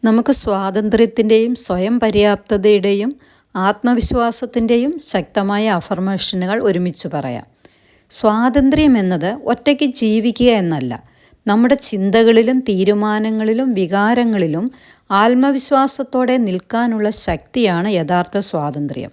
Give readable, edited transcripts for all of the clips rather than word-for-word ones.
നമുക്ക് സ്വാതന്ത്ര്യത്തിൻ്റെയും സ്വയം പര്യാപ്തതയുടെയും ആത്മവിശ്വാസത്തിൻ്റെയും ശക്തമായ അഫർമേഷനുകൾ ഒരുമിച്ച് പറയാം. സ്വാതന്ത്ര്യം എന്നത് ഒറ്റയ്ക്ക് ജീവിക്കുക എന്നല്ല, നമ്മുടെ ചിന്തകളിലും തീരുമാനങ്ങളിലും വികാരങ്ങളിലും ആത്മവിശ്വാസത്തോടെ നിൽക്കാനുള്ള ശക്തിയാണ് യഥാർത്ഥ സ്വാതന്ത്ര്യം.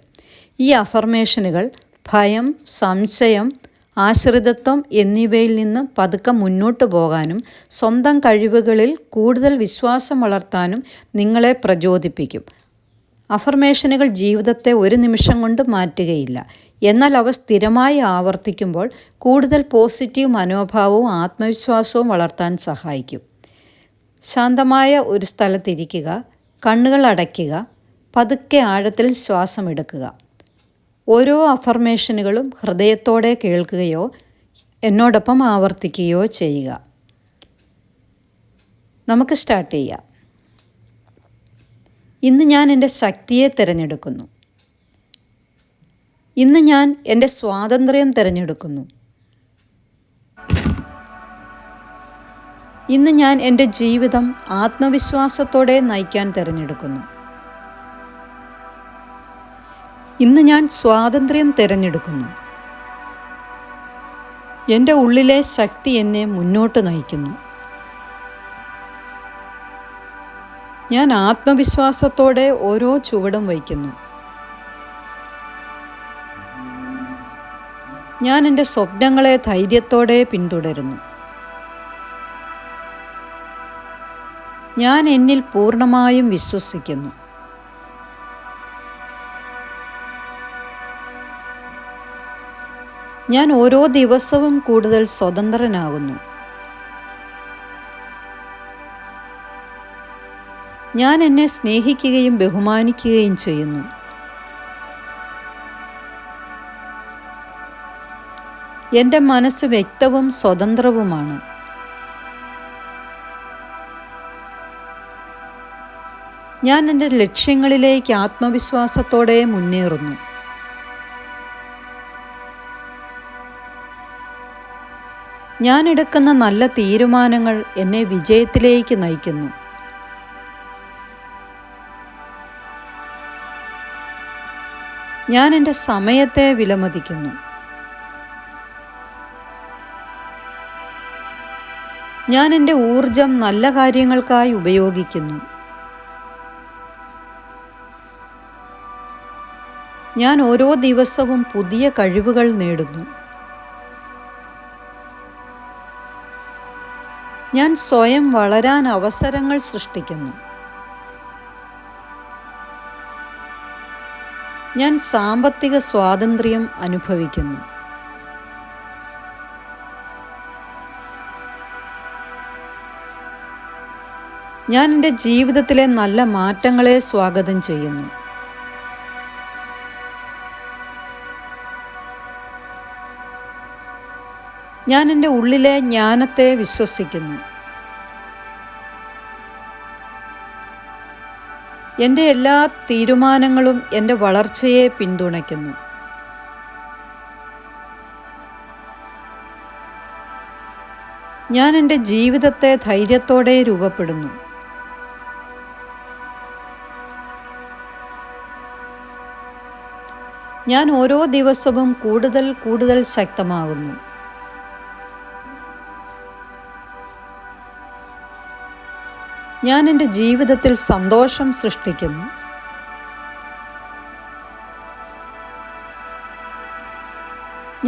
ഈ അഫർമേഷനുകൾ ഭയം, സംശയം, ആശ്രിതത്വം എന്നിവയിൽ നിന്ന് പതുക്കെ മുന്നോട്ട് പോകാനും സ്വന്തം കഴിവുകളിൽ കൂടുതൽ വിശ്വാസം വളർത്താനും നിങ്ങളെ പ്രചോദിപ്പിക്കും. അഫർമേഷനുകൾ ജീവിതത്തെ ഒരു നിമിഷം കൊണ്ട് മാറ്റുകയില്ല, എന്നാൽ അവ സ്ഥിരമായി ആവർത്തിക്കുമ്പോൾ കൂടുതൽ പോസിറ്റീവ് മനോഭാവവും ആത്മവിശ്വാസവും വളർത്താൻ സഹായിക്കും. ശാന്തമായ ഒരു സ്ഥലത്തിരിക്കുക, കണ്ണുകൾ അടയ്ക്കുക, പതുക്കെ ആഴത്തിൽ ശ്വാസമെടുക്കുക. ഓരോ അഫർമേഷനുകളും ഹൃദയത്തോടെ കേൾക്കുകയോ എന്നോടൊപ്പം ആവർത്തിക്കുകയോ ചെയ്യുക. നമുക്ക് സ്റ്റാർട്ട് ചെയ്യാം. ഇന്ന് ഞാൻ എൻ്റെ ശക്തിയെ തിരഞ്ഞെടുക്കുന്നു. ഇന്ന് ഞാൻ എൻ്റെ സ്വാതന്ത്ര്യം തിരഞ്ഞെടുക്കുന്നു. ഇന്ന് ഞാൻ എൻ്റെ ജീവിതം ആത്മവിശ്വാസത്തോടെ നയിക്കാൻ തിരഞ്ഞെടുക്കുന്നു. ഇന്ന് ഞാൻ സ്വാതന്ത്ര്യം തിരഞ്ഞെടുക്കുന്നു. എൻ്റെ ഉള്ളിലെ ശക്തി എന്നെ മുന്നോട്ട് നയിക്കുന്നു. ഞാൻ ആത്മവിശ്വാസത്തോടെ ഓരോ ചുവടും വയ്ക്കുന്നു. ഞാൻ എൻ്റെ സ്വപ്നങ്ങളെ ധൈര്യത്തോടെ പിന്തുടരുന്നു. ഞാൻ എന്നിൽ പൂർണ്ണമായും വിശ്വസിക്കുന്നു. ഞാൻ ഓരോ ദിവസവും കൂടുതൽ സ്വതന്ത്രനാകുന്നു. ഞാൻ എന്നെ സ്നേഹിക്കുകയും ബഹുമാനിക്കുകയും ചെയ്യുന്നു. എൻ്റെ മനസ്സ് വ്യക്തവും സ്വതന്ത്രവുമാണ്. ഞാൻ എൻ്റെ ലക്ഷ്യങ്ങളിലേക്ക് ആത്മവിശ്വാസത്തോടെ മുന്നേറുന്നു. ഞാൻ എടുക്കുന്ന നല്ല തീരുമാനങ്ങൾ എന്നെ വിജയത്തിലേക്ക് നയിക്കുന്നു. ഞാൻ എൻ്റെ സമയത്തെ വിലമതിക്കുന്നു. ഞാൻ എൻ്റെ ഊർജം നല്ല കാര്യങ്ങൾക്കായി ഉപയോഗിക്കുന്നു. ഞാൻ ഓരോ ദിവസവും പുതിയ കഴിവുകൾ നേടുന്നു. ഞാൻ സ്വയം വളരാൻ അവസരങ്ങൾ സൃഷ്ടിക്കുന്നു. ഞാൻ സാമ്പത്തിക സ്വാതന്ത്ര്യം അനുഭവിക്കുന്നു. ഞാൻ എൻ്റെ ജീവിതത്തിലെ നല്ല മാറ്റങ്ങളെ സ്വാഗതം ചെയ്യുന്നു. ഞാൻ എൻ്റെ ഉള്ളിലെ ജ്ഞാനത്തെ വിശ്വസിക്കുന്നു. എൻ്റെ എല്ലാ തീരുമാനങ്ങളും എൻ്റെ വളർച്ചയെ പിന്തുണയ്ക്കുന്നു. ഞാൻ എൻ്റെ ജീവിതത്തെ ധൈര്യത്തോടെ രൂപപ്പെടുന്നു. ഞാൻ ഓരോ ദിവസവും കൂടുതൽ ശക്തമാകുന്നു. ഞാൻ എൻ്റെ ജീവിതത്തിൽ സന്തോഷം സൃഷ്ടിക്കുന്നു.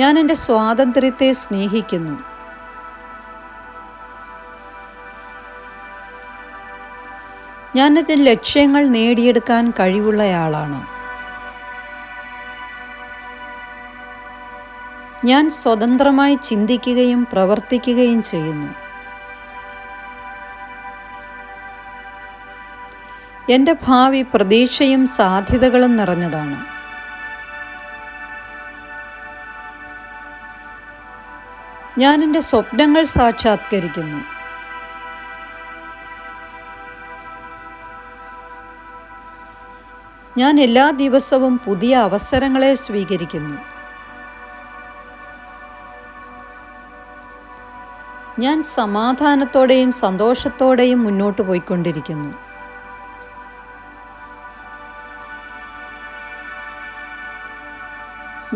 ഞാൻ എൻ്റെ സ്വാതന്ത്ര്യത്തെ സ്നേഹിക്കുന്നു. ഞാൻ എൻ്റെ ലക്ഷ്യങ്ങൾ നേടിയെടുക്കാൻ കഴിവുള്ളയാളാണ്. ഞാൻ സ്വതന്ത്രമായി ചിന്തിക്കുകയും പ്രവർത്തിക്കുകയും ചെയ്യുന്നു. എൻ്റെ ഭാവി പ്രതീക്ഷയും സാധ്യതകളും നിറഞ്ഞതാണ്. ഞാൻ എൻ്റെ സ്വപ്നങ്ങൾ സാക്ഷാത്കരിക്കുന്നു. ഞാൻ എല്ലാ ദിവസവും പുതിയ അവസരങ്ങളെ സ്വീകരിക്കുന്നു. ഞാൻ സമാധാനത്തോടെയും സന്തോഷത്തോടെയും മുന്നോട്ട് പോയിക്കൊണ്ടിരിക്കുന്നു.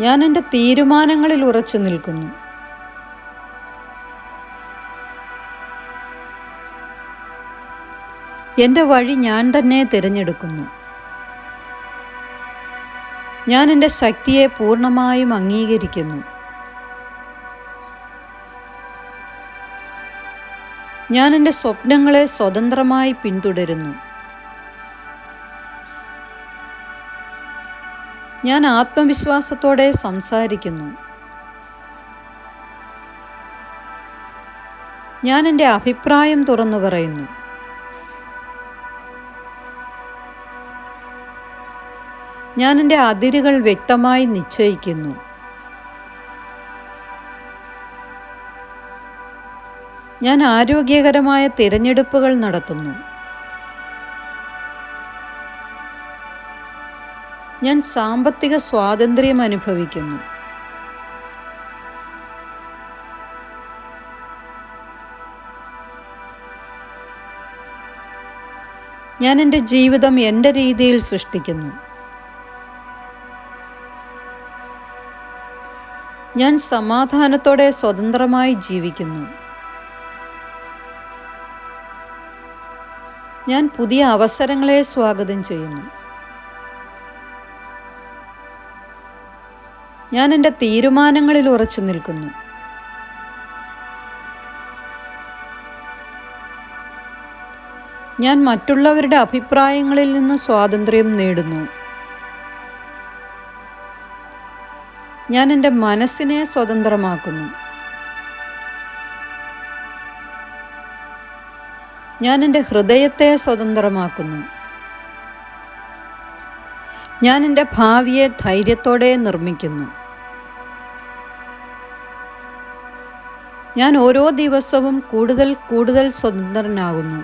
ഞാൻ എൻ്റെ തീരുമാനങ്ങളിൽ ഉറച്ചു നിൽക്കുന്നു. എൻ്റെ വഴി ഞാൻ തന്നെ തിരഞ്ഞെടുക്കുന്നു. ഞാൻ എൻ്റെ ശക്തിയെ പൂർണ്ണമായും അംഗീകരിക്കുന്നു. ഞാൻ എൻ്റെ സ്വപ്നങ്ങളെ സ്വതന്ത്രമായി പിന്തുടരുന്നു. ഞാൻ ആത്മവിശ്വാസത്തോടെ സംസാരിക്കുന്നു. ഞാൻ എൻ്റെ അഭിപ്രായം തുറന്നു പറയുന്നു. ഞാൻ എൻ്റെ അതിരുകൾ വ്യക്തമായി നിശ്ചയിക്കുന്നു. ഞാൻ ആരോഗ്യകരമായ തിരഞ്ഞെടുപ്പുകൾ നടത്തുന്നു. ഞാൻ സാമ്പത്തിക സ്വാതന്ത്ര്യം അനുഭവിക്കുന്നു. ഞാൻ എൻ്റെ ജീവിതം എൻ്റെ രീതിയിൽ സൃഷ്ടിക്കുന്നു. ഞാൻ സമാധാനത്തോടെ സ്വതന്ത്രമായി ജീവിക്കുന്നു. ഞാൻ പുതിയ അവസരങ്ങളെ സ്വാഗതം ചെയ്യുന്നു. ഞാൻ എൻ്റെ തീരുമാനങ്ങളിൽ ഉറച്ചു നിൽക്കുന്നു. ഞാൻ മറ്റുള്ളവരുടെ അഭിപ്രായങ്ങളിൽ നിന്ന് സ്വാതന്ത്ര്യം നേടുന്നു. ഞാൻ എൻ്റെ മനസ്സിനെ സ്വതന്ത്രമാക്കുന്നു. ഞാൻ എൻ്റെ ഹൃദയത്തെ സ്വതന്ത്രമാക്കുന്നു. ഞാൻ എൻ്റെ ഭാവിയെ ധൈര്യത്തോടെ നിർമ്മിക്കുന്നു. ഞാൻ ഓരോ ദിവസവും കൂടുതൽ കൂടുതൽ സ്വതന്ത്രനാകുന്നു.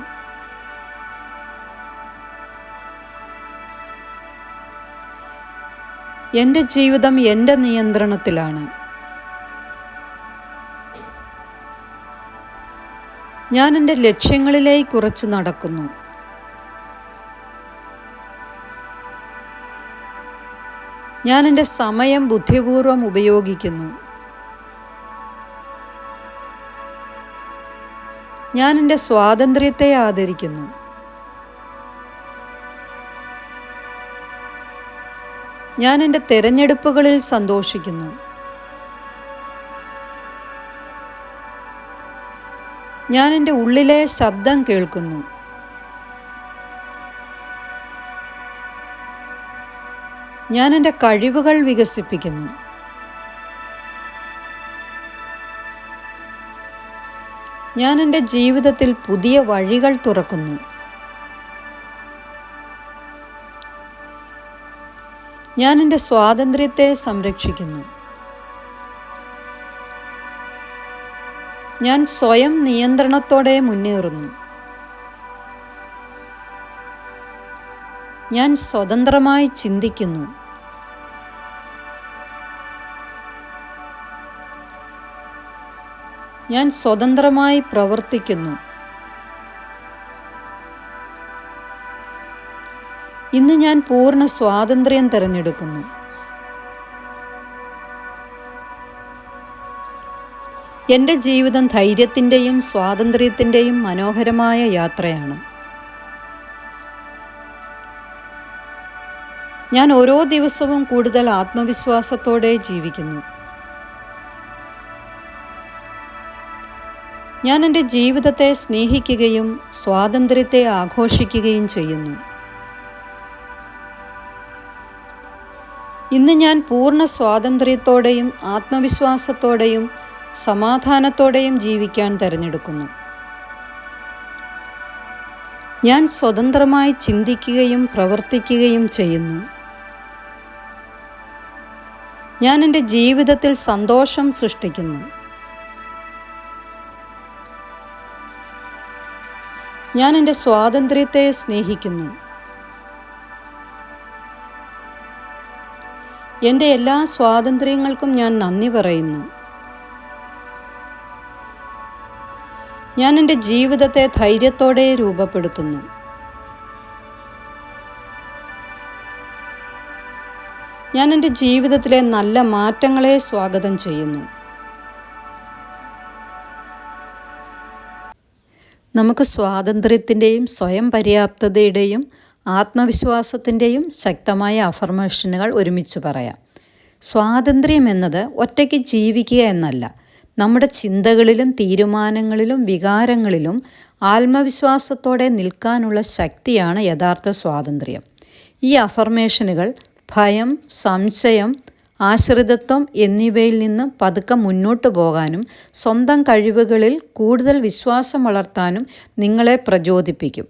എൻ്റെ ജീവിതം എൻ്റെ നിയന്ത്രണത്തിലാണ്. ഞാൻ എൻ്റെ ലക്ഷ്യങ്ങളിലേക്ക് ഉറച്ചു നടക്കുന്നു. ഞാൻ എൻ്റെ സമയം ബുദ്ധിപൂർവ്വം ഉപയോഗിക്കുന്നു. ഞാൻ എൻ്റെ സ്വാതന്ത്ര്യത്തെ ആദരിക്കുന്നു. ഞാൻ എൻ്റെ തിരഞ്ഞെടുപ്പുകളിൽ സന്തോഷിക്കുന്നു. ഞാൻ എൻ്റെ ഉള്ളിലെ ശബ്ദം കേൾക്കുന്നു. ഞാൻ എൻ്റെ കഴിവുകൾ വികസിപ്പിക്കുന്നു. ഞാൻ എൻ്റെ ജീവിതത്തിൽ പുതിയ വഴികൾ തുറക്കുന്നു. ഞാൻ എൻ്റെ സ്വാതന്ത്ര്യത്തെ സംരക്ഷിക്കുന്നു. ഞാൻ സ്വയം നിയന്ത്രണത്തോടെ മുന്നേറുന്നു. ഞാൻ സ്വതന്ത്രമായി ചിന്തിക്കുന്നു. ഞാൻ സ്വതന്ത്രമായി പ്രവർത്തിക്കുന്നു. ഇന്ന് ഞാൻ പൂർണ്ണ സ്വാതന്ത്ര്യം തിരഞ്ഞെടുക്കുന്നു. എൻ്റെ ജീവിതം ധൈര്യത്തിൻ്റെയും സ്വാതന്ത്ര്യത്തിൻ്റെയും മനോഹരമായ യാത്രയാണ്. ഞാൻ ഓരോ ദിവസവും കൂടുതൽ ആത്മവിശ്വാസത്തോടെ ജീവിക്കുന്നു. ഞാൻ എൻ്റെ ജീവിതത്തെ സ്നേഹിക്കുകയും സ്വാതന്ത്ര്യത്തെ ആഘോഷിക്കുകയും ചെയ്യുന്നു. ഇന്ന് ഞാൻ പൂർണ്ണ സ്വാതന്ത്ര്യത്തോടെയും ആത്മവിശ്വാസത്തോടെയും സമാധാനത്തോടെയും ജീവിക്കാൻ തിരഞ്ഞെടുക്കുന്നു. ഞാൻ സ്വതന്ത്രമായി ചിന്തിക്കുകയും പ്രവർത്തിക്കുകയും ചെയ്യുന്നു. ഞാൻ എൻ്റെ ജീവിതത്തിൽ സന്തോഷം സൃഷ്ടിക്കുന്നു. ഞാൻ എൻ്റെ സ്വാതന്ത്ര്യത്തെ സ്നേഹിക്കുന്നു. എൻ്റെ എല്ലാ സ്വാതന്ത്ര്യങ്ങൾക്കും ഞാൻ നന്ദി പറയുന്നു. ഞാൻ എൻ്റെ ജീവിതത്തെ ധൈര്യത്തോടെ രൂപപ്പെടുത്തുന്നു. ഞാൻ എൻ്റെ ജീവിതത്തിലെ നല്ല മാറ്റങ്ങളെ സ്വാഗതം ചെയ്യുന്നു. നമുക്ക് സ്വാതന്ത്ര്യത്തിൻ്റെയും സ്വയം പര്യാപ്തതയുടെയും ആത്മവിശ്വാസത്തിൻ്റെയും ശക്തമായ അഫർമേഷനുകൾ ഒരുമിച്ച് പറയാം. സ്വാതന്ത്ര്യം എന്നത് ഒറ്റയ്ക്ക് ജീവിക്കുക എന്നല്ല, നമ്മുടെ ചിന്തകളിലും തീരുമാനങ്ങളിലും വികാരങ്ങളിലും ആത്മവിശ്വാസത്തോടെ നിൽക്കാനുള്ള ശക്തിയാണ് യഥാർത്ഥ സ്വാതന്ത്ര്യം. ഈ അഫർമേഷനുകൾ ഭയം, സംശയം, ആശ്രിതത്വം എന്നിവയിൽ നിന്ന് പതുക്കെ മുന്നോട്ട് പോകാനും സ്വന്തം കഴിവുകളിൽ കൂടുതൽ വിശ്വാസം വളർത്താനും നിങ്ങളെ പ്രചോദിപ്പിക്കും.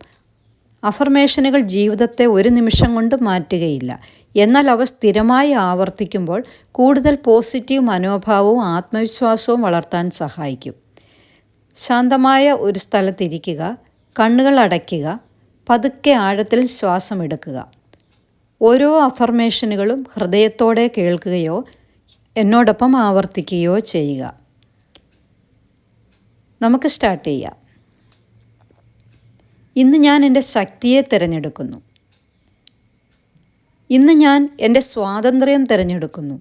അഫർമേഷനുകൾ ജീവിതത്തെ ഒരു നിമിഷം കൊണ്ട് മാറ്റുകയില്ല, എന്നാൽ അവ സ്ഥിരമായി ആവർത്തിക്കുമ്പോൾ കൂടുതൽ പോസിറ്റീവ് മനോഭാവവും ആത്മവിശ്വാസവും വളർത്താൻ സഹായിക്കും. ശാന്തമായ ഒരു സ്ഥലത്തിരിക്കുക, കണ്ണുകൾ അടയ്ക്കുക, പതുക്കെ ആഴത്തിൽ ശ്വാസമെടുക്കുക. ഓരോ അഫർമേഷനുകളും ഹൃദയത്തോടെ കേൾക്കുകയോ എന്നോടൊപ്പം ആവർത്തിക്കുകയോ ചെയ്യുക. നമുക്ക് സ്റ്റാർട്ട് ചെയ്യാം. ഇന്ന് ഞാൻ എൻ്റെ ശക്തിയെ തിരഞ്ഞെടുക്കുന്നു. ഇന്ന് ഞാൻ എൻ്റെ സ്വാതന്ത്ര്യം തിരഞ്ഞെടുക്കുന്നു.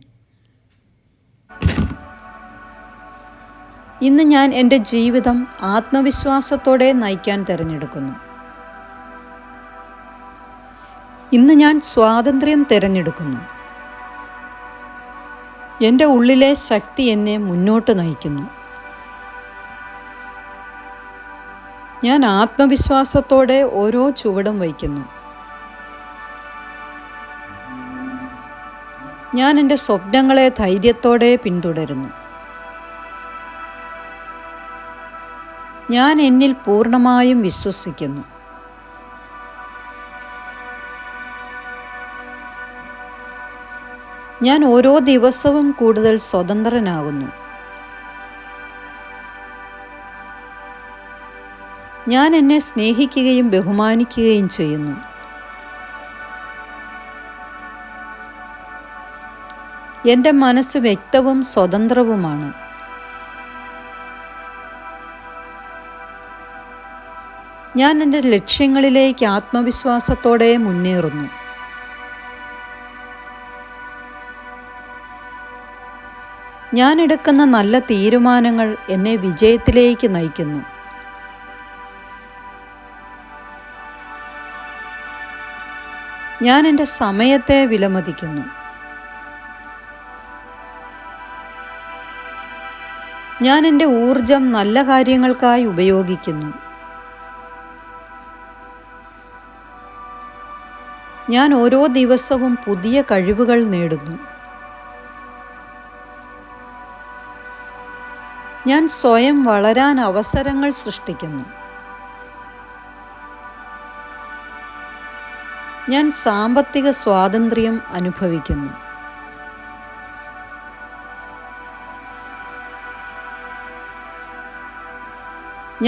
ഇന്ന് ഞാൻ എൻ്റെ ജീവിതം ആത്മവിശ്വാസത്തോടെ നയിക്കാൻ തിരഞ്ഞെടുക്കുന്നു. ഇന്ന് ഞാൻ സ്വാതന്ത്ര്യം തിരഞ്ഞെടുക്കുന്നു. എൻ്റെ ഉള്ളിലെ ശക്തി എന്നെ മുന്നോട്ട് നയിക്കുന്നു. ഞാൻ ആത്മവിശ്വാസത്തോടെ ഓരോ ചുവടും വയ്ക്കുന്നു. ഞാൻ എൻ്റെ സ്വപ്നങ്ങളെ ധൈര്യത്തോടെ പിന്തുടരുന്നു. ഞാൻ എന്നിൽ പൂർണ്ണമായും വിശ്വസിക്കുന്നു. ഞാൻ ഓരോ ദിവസവും കൂടുതൽ സ്വതന്ത്രനാകുന്നു. ഞാൻ എന്നെ സ്നേഹിക്കുകയും ബഹുമാനിക്കുകയും ചെയ്യുന്നു. എൻ്റെ മനസ്സ് വ്യക്തവും സ്വതന്ത്രവുമാണ്. ഞാൻ എൻ്റെ ലക്ഷ്യങ്ങളിലേക്ക് ആത്മവിശ്വാസത്തോടെ മുന്നേറുന്നു. ഞാൻ എടുക്കുന്ന നല്ല തീരുമാനങ്ങൾ എന്നെ വിജയത്തിലേക്ക് നയിക്കുന്നു. ഞാൻ എൻ്റെ സമയത്തെ വിലമതിക്കുന്നു. ഞാൻ എൻ്റെ ഊർജം നല്ല കാര്യങ്ങൾക്കായി ഉപയോഗിക്കുന്നു. ഞാൻ ഓരോ ദിവസവും പുതിയ കഴിവുകൾ നേടുന്നു. ഞാൻ സ്വയം വളരാൻ അവസരങ്ങൾ സൃഷ്ടിക്കുന്നു. ഞാൻ സാമ്പത്തിക സ്വാതന്ത്ര്യം അനുഭവിക്കുന്നു.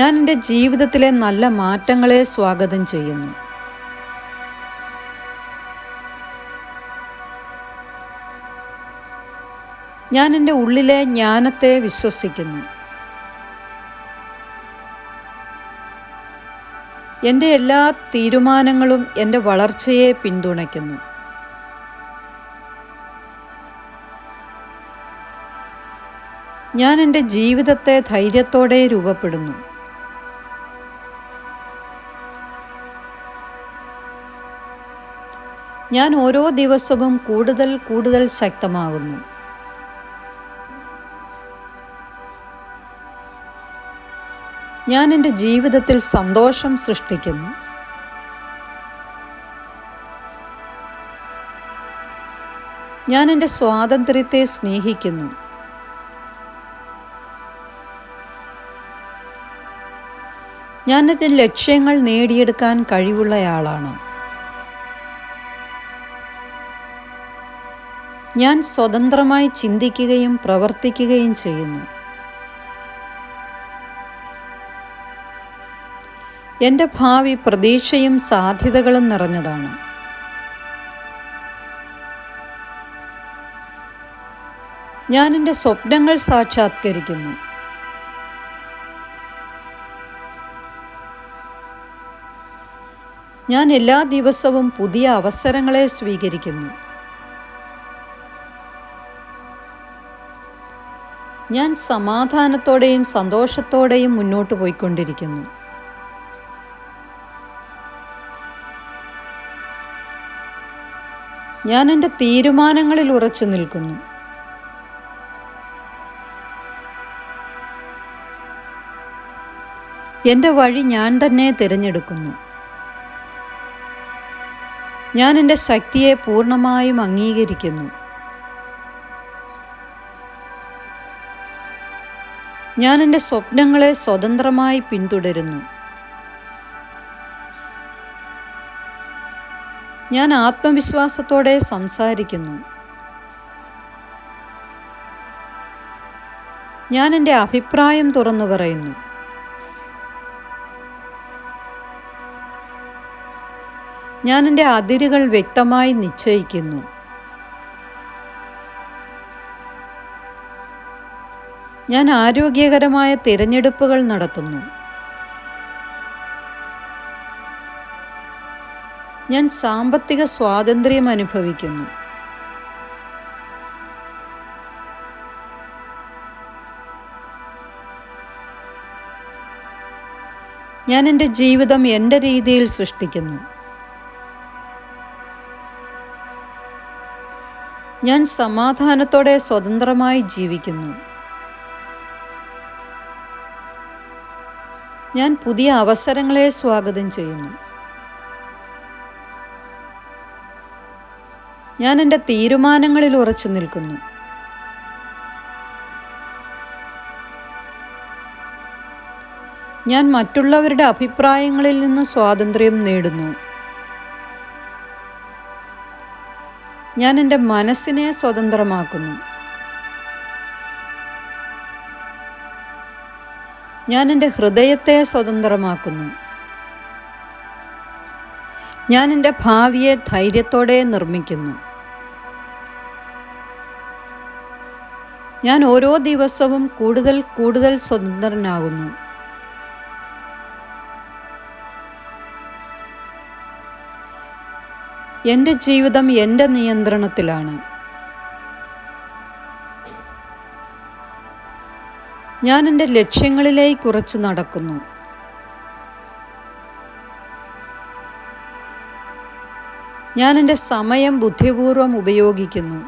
ഞാൻ എൻ്റെ ജീവിതത്തിലെ നല്ല മാറ്റങ്ങളെ സ്വാഗതം ചെയ്യുന്നു. ഞാൻ എൻ്റെ ഉള്ളിലെ ജ്ഞാനത്തെ വിശ്വസിക്കുന്നു. എൻ്റെ എല്ലാ തീരുമാനങ്ങളും എൻ്റെ വളർച്ചയെ പിന്തുണയ്ക്കുന്നു. ഞാൻ എൻ്റെ ജീവിതത്തെ ധൈര്യത്തോടെ രൂപപ്പെടുന്നു. ഞാൻ ഓരോ ദിവസവും കൂടുതൽ കൂടുതൽ ശക്തമാകുന്നു. ഞാൻ എൻ്റെ ജീവിതത്തിൽ സന്തോഷം സൃഷ്ടിക്കുന്നു. ഞാൻ എൻ്റെ സ്വാതന്ത്ര്യത്തെ സ്നേഹിക്കുന്നു. ഞാൻ എൻ്റെ ലക്ഷ്യങ്ങൾ നേടിയെടുക്കാൻ കഴിവുള്ളയാളാണ്. ഞാൻ സ്വതന്ത്രമായി ചിന്തിക്കുകയും പ്രവർത്തിക്കുകയും ചെയ്യുന്നു. എൻ്റെ ഭാവി പ്രതീക്ഷയും സാധ്യതകളും നിറഞ്ഞതാണ്. ഞാൻ എൻ്റെ സ്വപ്നങ്ങൾ സാക്ഷാത്കരിക്കുന്നു. ഞാൻ എല്ലാ ദിവസവും പുതിയ അവസരങ്ങളെ സ്വീകരിക്കുന്നു. ഞാൻ സമാധാനത്തോടെയും സന്തോഷത്തോടെയും മുന്നോട്ട് പോയിക്കൊണ്ടിരിക്കുന്നു. ഞാൻ എൻ്റെ തീരുമാനങ്ങളിൽ ഉറച്ചു നിൽക്കുന്നു. എൻ്റെ വഴി ഞാൻ തന്നെ തിരഞ്ഞെടുക്കുന്നു. ഞാൻ എൻ്റെ ശക്തിയെ പൂർണ്ണമായും അംഗീകരിക്കുന്നു. ഞാൻ എൻ്റെ സ്വപ്നങ്ങളെ സ്വതന്ത്രമായി പിന്തുടരുന്നു. ഞാൻ ആത്മവിശ്വാസത്തോടെ സംസാരിക്കുന്നു. ഞാൻ എൻ്റെ അഭിപ്രായം തുറന്നു പറയുന്നു. ഞാൻ എൻ്റെ അതിരുകൾ വ്യക്തമായി നിശ്ചയിക്കുന്നു. ഞാൻ ആരോഗ്യകരമായ തിരഞ്ഞെടുപ്പുകൾ നടത്തുന്നു. ഞാൻ സാമ്പത്തിക സ്വാതന്ത്ര്യം അനുഭവിക്കുന്നു. ഞാൻ എൻ്റെ ജീവിതം എൻ്റെ രീതിയിൽ സൃഷ്ടിക്കുന്നു. ഞാൻ സമാധാനത്തോടെ സ്വതന്ത്രമായി ജീവിക്കുന്നു. ഞാൻ പുതിയ അവസരങ്ങളെ സ്വാഗതം ചെയ്യുന്നു. ഞാൻ എൻ്റെ തീരുമാനങ്ങളിൽ ഉറച്ചു നിൽക്കുന്നു. ഞാൻ മറ്റുള്ളവരുടെ അഭിപ്രായങ്ങളിൽ നിന്ന് സ്വാതന്ത്ര്യം നേടുന്നു. ഞാൻ എൻ്റെ മനസ്സിനെ സ്വതന്ത്രമാക്കുന്നു. ഞാൻ എൻ്റെ ഹൃദയത്തെ സ്വതന്ത്രമാക്കുന്നു. ഞാൻ എൻ്റെ ഭാവിയെ ധൈര്യത്തോടെ നിർമ്മിക്കുന്നു. ഞാൻ ഓരോ ദിവസവും കൂടുതൽ കൂടുതൽ സ്വതന്ത്രനാകുന്നു. എൻ്റെ ജീവിതം എൻ്റെ നിയന്ത്രണത്തിലാണ്. ഞാൻ എൻ്റെ ലക്ഷ്യങ്ങളിലേക്ക് ഉറച്ചു നടക്കുന്നു. ഞാൻ എൻ്റെ സമയം ബുദ്ധിപൂർവ്വം ഉപയോഗിക്കുന്നു.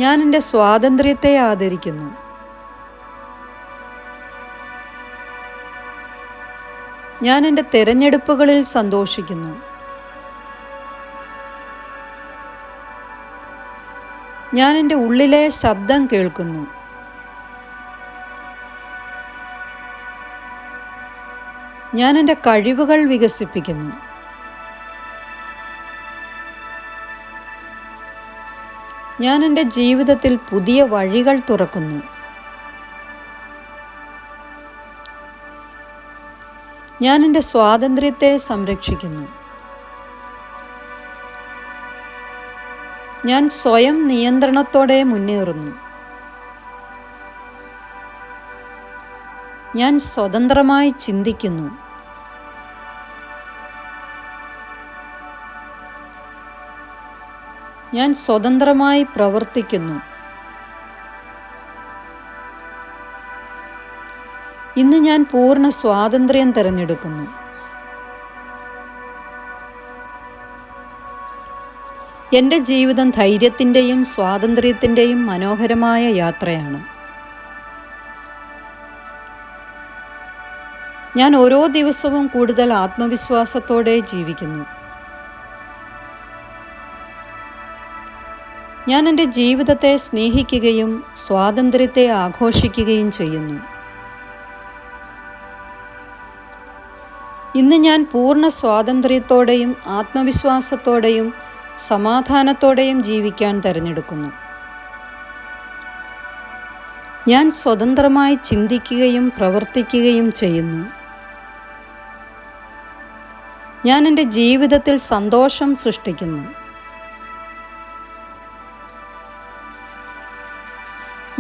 ഞാൻ എൻ്റെ സ്വാതന്ത്ര്യത്തെ ആദരിക്കുന്നു. ഞാൻ എൻ്റെ തിരഞ്ഞെടുപ്പുകളിൽ സന്തോഷിക്കുന്നു. ഞാൻ എൻ്റെ ഉള്ളിലെ ശബ്ദം കേൾക്കുന്നു. ഞാൻ എൻ്റെ കഴിവുകൾ വികസിപ്പിക്കുന്നു. ഞാൻ എൻ്റെ ജീവിതത്തിൽ പുതിയ വഴികൾ തുറക്കുന്നു. ഞാൻ എൻ്റെ സ്വാതന്ത്ര്യത്തെ സംരക്ഷിക്കുന്നു. ഞാൻ സ്വയം നിയന്ത്രണത്തോടെ മുന്നേറുന്നു. ഞാൻ സ്വതന്ത്രമായി ചിന്തിക്കുന്നു. ഞാൻ സ്വതന്ത്രമായി പ്രവർത്തിക്കുന്നു. ഇന്ന് ഞാൻ പൂർണ്ണ സ്വാതന്ത്ര്യം തിരഞ്ഞെടുക്കുന്നു. എൻ്റെ ജീവിതം ധൈര്യത്തിൻ്റെയും സ്വാതന്ത്ര്യത്തിൻ്റെയും മനോഹരമായ യാത്രയാണ്. ഞാൻ ഓരോ ദിവസവും കൂടുതൽ ആത്മവിശ്വാസത്തോടെ ജീവിക്കുന്നു. ഞാൻ എൻ്റെ ജീവിതത്തെ സ്നേഹിക്കുകയും സ്വാതന്ത്ര്യത്തെ ആഘോഷിക്കുകയും ചെയ്യുന്നു. ഇന്ന് ഞാൻ പൂർണ്ണ സ്വാതന്ത്ര്യത്തോടെയും ആത്മവിശ്വാസത്തോടെയും സമാധാനത്തോടെയും ജീവിക്കാൻ തിരഞ്ഞെടുക്കുന്നു. ഞാൻ സ്വതന്ത്രമായി ചിന്തിക്കുകയും പ്രവർത്തിക്കുകയും ചെയ്യുന്നു. ഞാൻ എൻ്റെ ജീവിതത്തിൽ സന്തോഷം സൃഷ്ടിക്കുന്നു.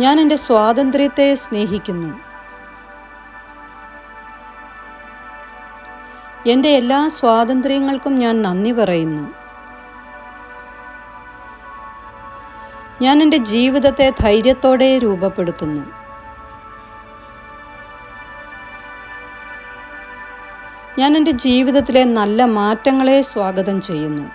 ഞാൻ എൻ്റെ സ്വാതന്ത്ര്യത്തെ സ്നേഹിക്കുന്നു. എൻ്റെ എല്ലാ സ്വാതന്ത്ര്യങ്ങൾക്കും ഞാൻ നന്ദി പറയുന്നു. ഞാൻ എൻ്റെ ജീവിതത്തെ ധൈര്യത്തോടെ രൂപപ്പെടുത്തുന്നു. ഞാൻ എൻ്റെ ജീവിതത്തിലെ നല്ല മാറ്റങ്ങളെ സ്വാഗതം ചെയ്യുന്നു.